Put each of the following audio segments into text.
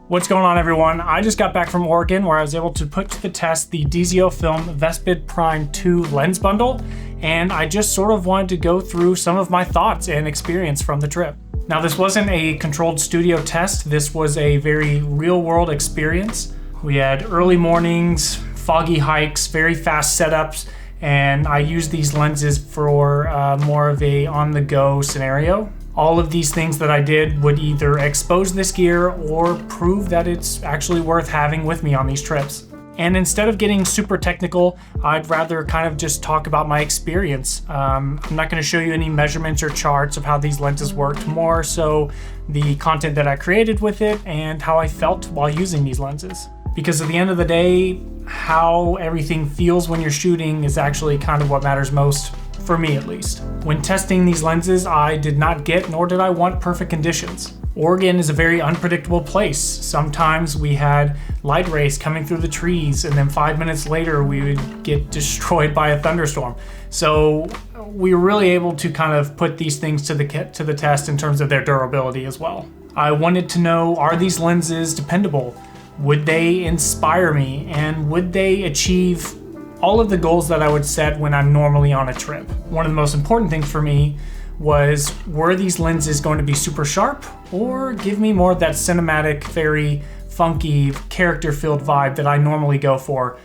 What's going on, everyone? I just got back from Oregon where I was able to put to the test the DZO Film Vespid Prime 2 lens bundle, and I just sort of wanted to go through some of my thoughts and experience from the trip. Now, this wasn't a controlled studio test. This was a very real-world experience. We had early mornings, foggy hikes, very fast setups, and I used these lenses for more of a on-the-go scenario. All of these things that I did would either expose this gear or prove that it's actually worth having with me on these trips. And instead of getting super technical, I'd rather kind of just talk about my experience. I'm not going to show you any measurements or charts of how these lenses worked, more so the content that I created with it and how I felt while using these lenses. Because at the end of the day, how everything feels when you're shooting is actually kind of what matters most, for me at least. When testing these lenses, I did not get, nor did I want, perfect conditions. Oregon is a very unpredictable place. Sometimes we had light rays coming through the trees, and then 5 minutes later we would get destroyed by a thunderstorm. So we were really able to kind of put these things to the test in terms of their durability as well. I wanted to know, are these lenses dependable? Would they inspire me? And would they achieve all of the goals that I would set when I'm normally on a trip? One of the most important things for me was, were these lenses going to be super sharp or give me more of that cinematic, very funky, character-filled vibe that I normally go for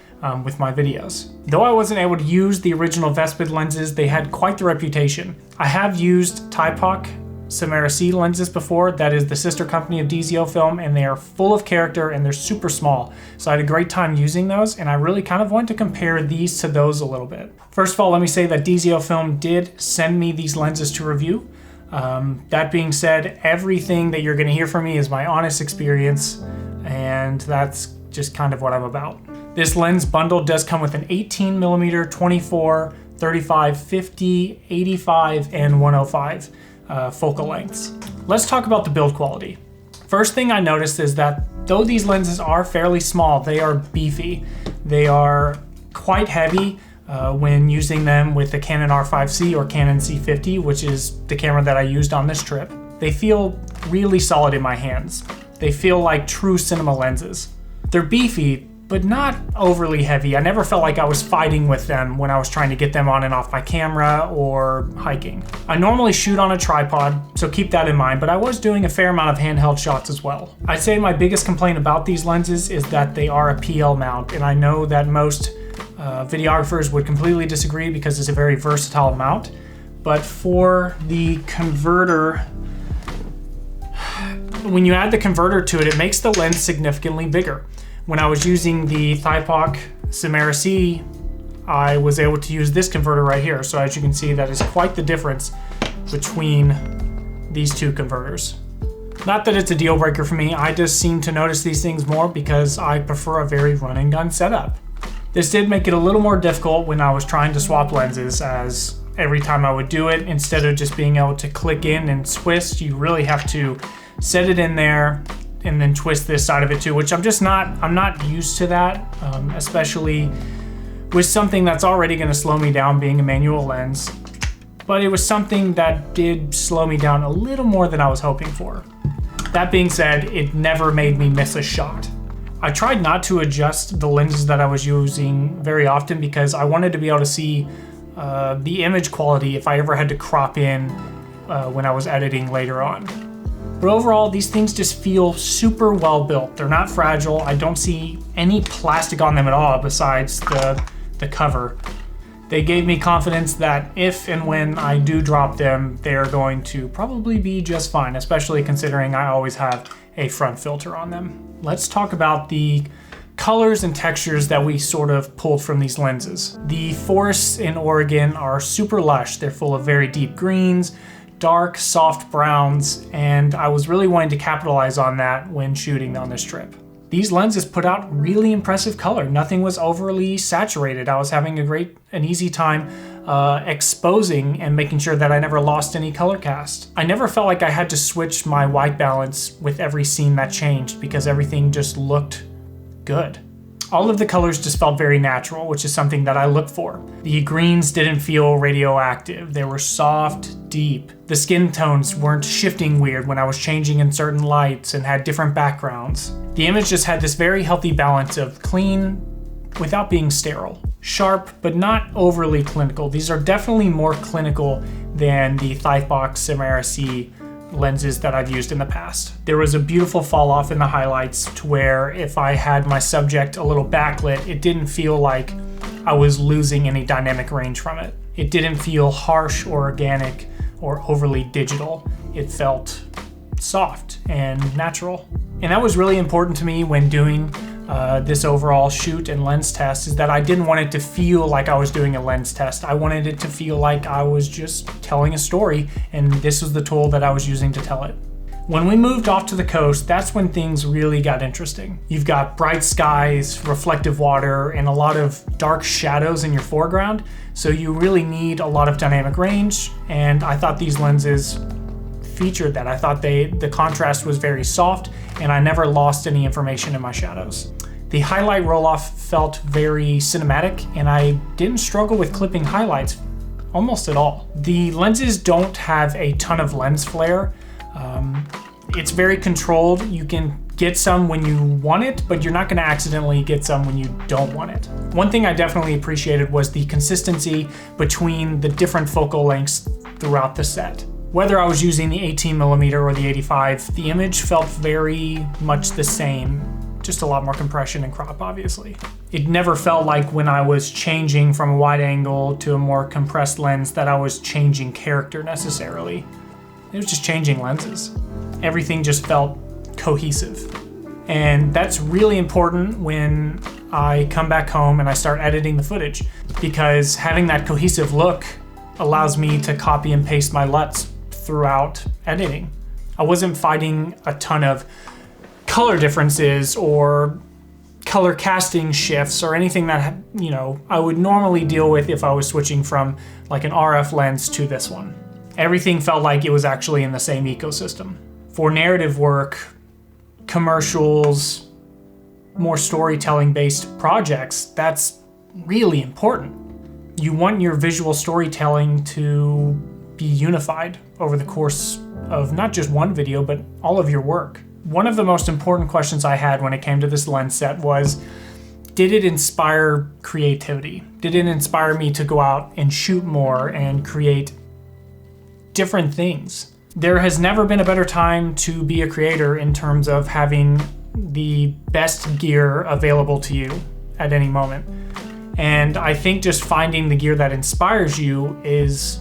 with my videos? Though I wasn't able to use the original Vespid lenses, they had quite the reputation. I have used Typoc Samara C lenses before. That is the sister company of DZO Film, and they are full of character and they're super small. So I had a great time using those, and I really kind of wanted to compare these to those a little bit. First of all, let me say that DZO Film did send me these lenses to review. That being said, everything that you're going to hear from me is my honest experience, and that's just kind of what I'm about. This lens bundle does come with an 18mm, 24, 35, 50, 85, and 105 focal lengths. Let's talk about the build quality. First thing I noticed is that though these lenses are fairly small, they are beefy. They are quite heavy when using them with the Canon R5C or Canon C50, which is the camera that I used on this trip. They feel really solid in my hands. They feel like true cinema lenses. They're beefy, but not overly heavy. I never felt like I was fighting with them when I was trying to get them on and off my camera or hiking. I normally shoot on a tripod, so keep that in mind, but I was doing a fair amount of handheld shots as well. I'd say my biggest complaint about these lenses is that they are a PL mount, and I know that most videographers would completely disagree because it's a very versatile mount, but for the converter, when you add the converter to it, it makes the lens significantly bigger. When I was using the Typoc Samara C, I was able to use this converter right here. So as you can see, that is quite the difference between these two converters. Not that it's a deal breaker for me, I just seem to notice these things more because I prefer a very run and gun setup. This did make it a little more difficult when I was trying to swap lenses, as every time I would do it, instead of just being able to click in and twist, you really have to set it in there and then twist this side of it too, which I'm not used to that, especially with something that's already gonna slow me down being a manual lens. But it was something that did slow me down a little more than I was hoping for. That being said, it never made me miss a shot. I tried not to adjust the lenses that I was using very often because I wanted to be able to see the image quality if I ever had to crop in when I was editing later on. But overall, these things just feel super well built. They're not fragile. I don't see any plastic on them at all besides the cover. They gave me confidence that if and when I do drop them, they're going to probably be just fine, especially considering I always have a front filter on them. Let's talk about the colors and textures that we sort of pulled from these lenses. The forests in Oregon are super lush. They're full of very deep greens, dark, soft browns, and I was really wanting to capitalize on that when shooting on this trip. These lenses put out really impressive color. Nothing was overly saturated. I was having an easy time exposing and making sure that I never lost any color cast. I never felt like I had to switch my white balance with every scene that changed because everything just looked good. All of the colors just felt very natural, which is something that I look for. The greens didn't feel radioactive. They were soft, deep. The skin tones weren't shifting weird when I was changing in certain lights and had different backgrounds. The image just had this very healthy balance of clean without being sterile. Sharp, but not overly clinical. These are definitely more clinical than the Thightbox Samara C lenses that I've used in the past. There was a beautiful fall off in the highlights to where if I had my subject a little backlit, it didn't feel like I was losing any dynamic range from it. It didn't feel harsh or organic or overly digital. It felt soft and natural. And that was really important to me when doing this overall shoot and lens test, is that I didn't want it to feel like I was doing a lens test. I wanted it to feel like I was just telling a story, and this was the tool that I was using to tell it. When we moved off to the coast, that's when things really got interesting. You've got bright skies, reflective water, and a lot of dark shadows in your foreground, so you really need a lot of dynamic range, and I thought these lenses featured that. I thought the contrast was very soft, and I never lost any information in my shadows. The highlight roll-off felt very cinematic, and I didn't struggle with clipping highlights almost at all. The lenses don't have a ton of lens flare. It's very controlled. You can get some when you want it, but you're not going to accidentally get some when you don't want it. One thing I definitely appreciated was the consistency between the different focal lengths throughout the set. Whether I was using the 18mm or the 85, the image felt very much the same, just a lot more compression and crop, obviously. It never felt like when I was changing from a wide angle to a more compressed lens that I was changing character necessarily. It was just changing lenses. Everything just felt cohesive. And that's really important when I come back home and I start editing the footage, because having that cohesive look allows me to copy and paste my LUTs throughout editing. I wasn't fighting a ton of color differences or color casting shifts or anything that, I would normally deal with if I was switching from like an RF lens to this one. Everything felt like it was actually in the same ecosystem. For narrative work, commercials, more storytelling based projects, that's really important. You want your visual storytelling to be unified over the course of not just one video, but all of your work. One of the most important questions I had when it came to this lens set was, did it inspire creativity? Did it inspire me to go out and shoot more and create different things? There has never been a better time to be a creator in terms of having the best gear available to you at any moment. And I think just finding the gear that inspires you is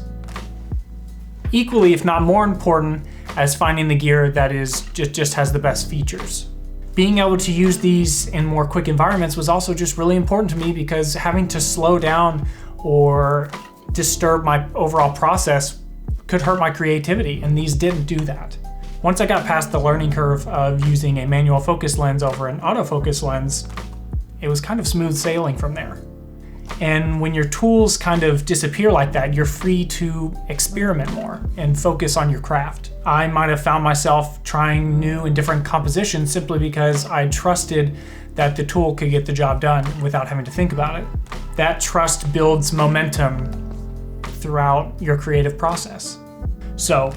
equally, if not more important, as finding the gear that is just has the best features. Being able to use these in more quick environments was also just really important to me, because having to slow down or disturb my overall process could hurt my creativity, and these didn't do that. Once I got past the learning curve of using a manual focus lens over an autofocus lens, it was kind of smooth sailing from there. And when your tools kind of disappear like that, you're free to experiment more and focus on your craft. I might have found myself trying new and different compositions simply because I trusted that the tool could get the job done without having to think about it. That trust builds momentum throughout your creative process. So,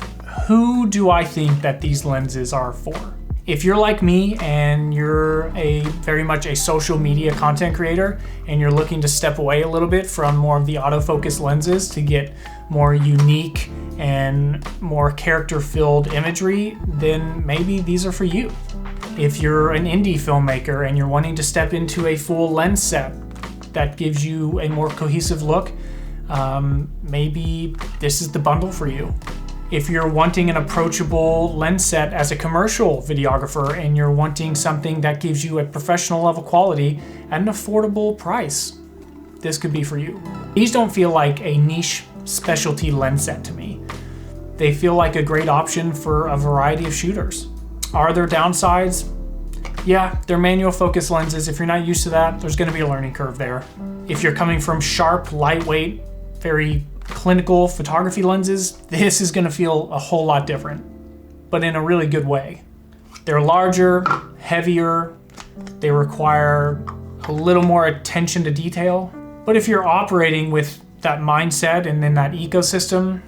who do I think that these lenses are for? If you're like me and you're very much a social media content creator and you're looking to step away a little bit from more of the autofocus lenses to get more unique and more character-filled imagery, then maybe these are for you. If you're an indie filmmaker and you're wanting to step into a full lens set that gives you a more cohesive look, maybe this is the bundle for you. If you're wanting an approachable lens set as a commercial videographer and you're wanting something that gives you a professional level quality at an affordable price, this could be for you. These don't feel like a niche specialty lens set to me. They feel like a great option for a variety of shooters. Are there downsides? Yeah, they're manual focus lenses. If you're not used to that, there's gonna be a learning curve there. If you're coming from sharp, lightweight, very clinical photography lenses, this is gonna feel a whole lot different, but in a really good way. They're larger, heavier, they require a little more attention to detail. But if you're operating with that mindset and then that ecosystem,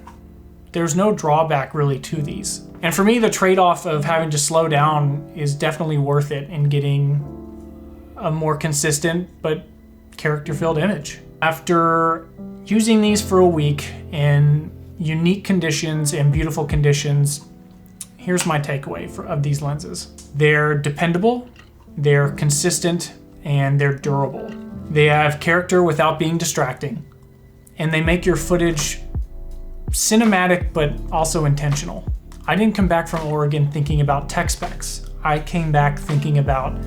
there's no drawback really to these. And for me, the trade-off of having to slow down is definitely worth it in getting a more consistent but character-filled image. After using these for a week in unique conditions and beautiful conditions, here's my takeaway of these lenses. They're dependable, they're consistent, and they're durable. They have character without being distracting, and they make your footage cinematic but also intentional. I didn't come back from Oregon thinking about tech specs. I came back thinking about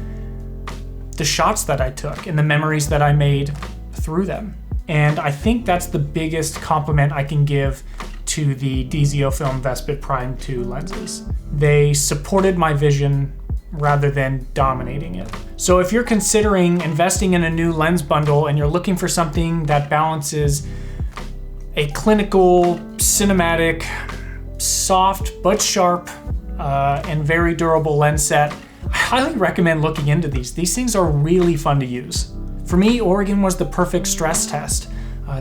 the shots that I took and the memories that I made through them. And I think that's the biggest compliment I can give to the DZO Film Vespid Prime 2 lenses. They supported my vision rather than dominating it. So if you're considering investing in a new lens bundle and you're looking for something that balances a clinical, cinematic, soft but sharp, and very durable lens set, I highly recommend looking into these. These things are really fun to use. For me, Oregon was the perfect stress test.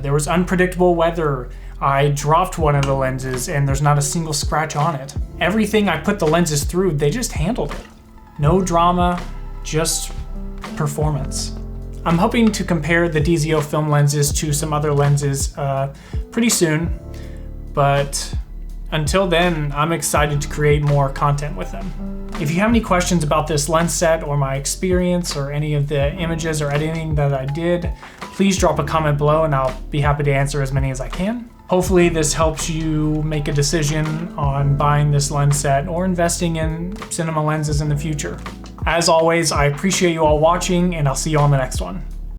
There was unpredictable weather. I dropped one of the lenses and there's not a single scratch on it. Everything I put the lenses through, they just handled it. No drama, just performance. I'm hoping to compare the DZO film lenses to some other lenses pretty soon, but until then, I'm excited to create more content with them. If you have any questions about this lens set or my experience or any of the images or editing that I did, please drop a comment below and I'll be happy to answer as many as I can. Hopefully this helps you make a decision on buying this lens set or investing in cinema lenses in the future. As always, I appreciate you all watching and I'll see you on the next one.